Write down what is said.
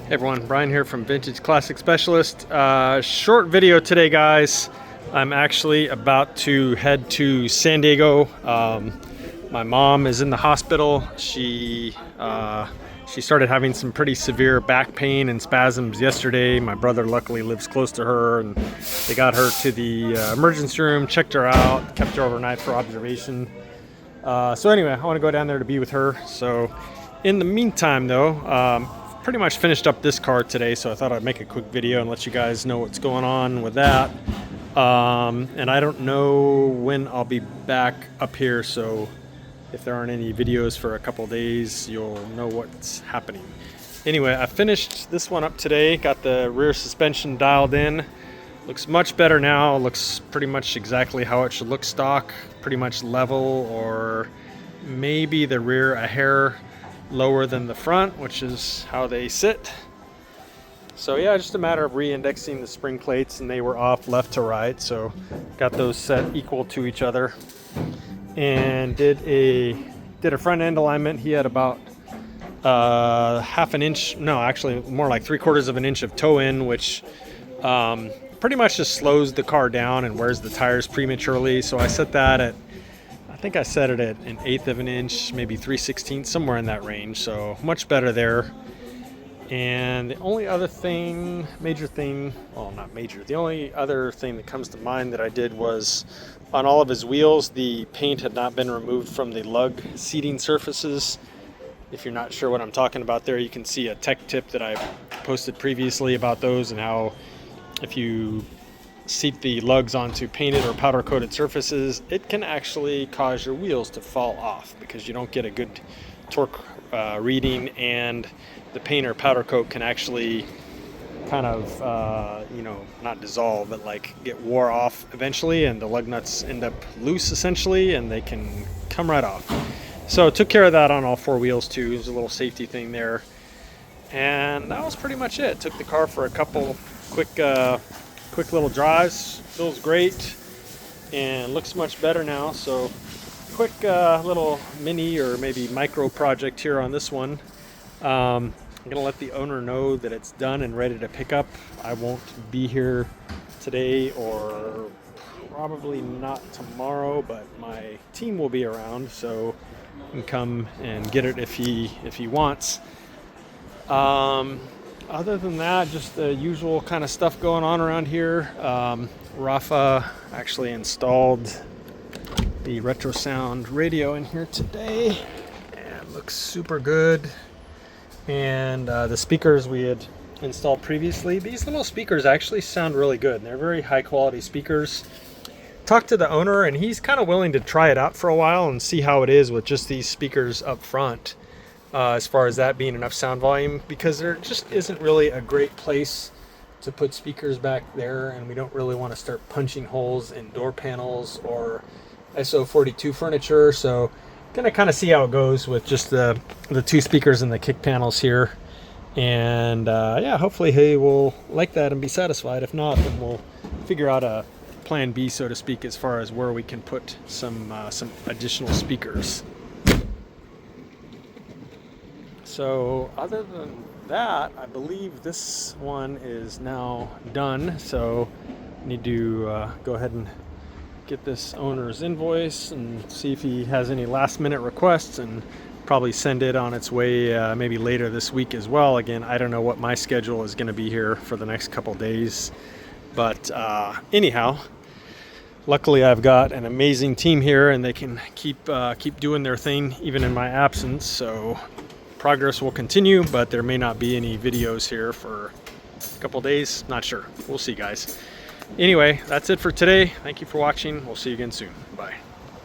Hey everyone, Brian here from Vintage Classic Specialist. Short video today, guys. I'm actually about to head to San Diego. My mom is in the hospital. She started having some pretty severe back pain and spasms yesterday. My brother luckily lives close to her, and they got her to the emergency room, checked her out, kept her overnight for observation. So anyway, I want to go down there to be with her. So in the meantime, though, pretty much finished up this car today, so I thought I'd make a quick video and let you guys know what's going on with that. And I don't know when I'll be back up here, so if there aren't any videos for a couple days, you'll know what's happening. Anyway, I finished this one up today, got the rear suspension dialed in. Looks much better now, looks pretty much exactly how it should look stock, pretty much level, or maybe the rear a hair lower than the front, which is how they sit. So yeah, just a matter of reindexing the spring plates, and they were off left to right, so got those set equal to each other. And did a front end alignment. He had about half an inch, no, actually more like 3/4 of an inch of toe in, which pretty much just slows the car down and wears the tires prematurely. So I set that at, I think I set it at 1/8 of an inch, maybe 3/16, somewhere in that range. So much better there. And the only other thing, major thing, well, not major, the only other thing that comes to mind that I did was on all of his wheels, the paint had not been removed from the lug seating surfaces. If you're not sure what I'm talking about there, you can see a tech tip that I posted previously about those and how if you seat the lugs onto painted or powder coated surfaces, it can actually cause your wheels to fall off because you don't get a good torque reading, and the paint or powder coat can actually kind of not dissolve, but like get wore off eventually, and the lug nuts end up loose essentially, and they can come right off. So took care of that on all four wheels too. There's a little safety thing there, and that was pretty much it. Took the car for a couple quick little drives. Feels great and looks much better now. So quick little mini or maybe micro project here on this one. I'm gonna let the owner know that it's done and ready to pick up. I won't be here today, or probably not tomorrow, but my team will be around, so he can come and get it if he wants. Other than that, just the usual kind of stuff going on around here. Rafa actually installed the RetroSound radio in here today, and looks super good. And the speakers we had installed previously, these little speakers actually sound really good. They're very high quality speakers. Talked to the owner, and he's kind of willing to try it out for a while and see how it is with just these speakers up front, as far as that being enough sound volume, because there just isn't really a great place to put speakers back there, and we don't really want to start punching holes in door panels or ISO42 furniture. So gonna kind of see how it goes with just the two speakers and the kick panels here, and yeah, hopefully he will like that and be satisfied. If not, then we'll figure out a plan B, so to speak, as far as where we can put some additional speakers. So other than that, I believe this one is now done, so need to go ahead and get this owner's invoice and see if he has any last minute requests, and probably send it on its way maybe later this week as well. Again, I don't know what my schedule is going to be here for the next couple days, but anyhow, luckily I've got an amazing team here, and they can keep doing their thing even in my absence. So progress will continue, but there may not be any videos here for a couple days. Not sure. We'll see, guys. Anyway, that's it for today. Thank you for watching. We'll see you again soon. Bye.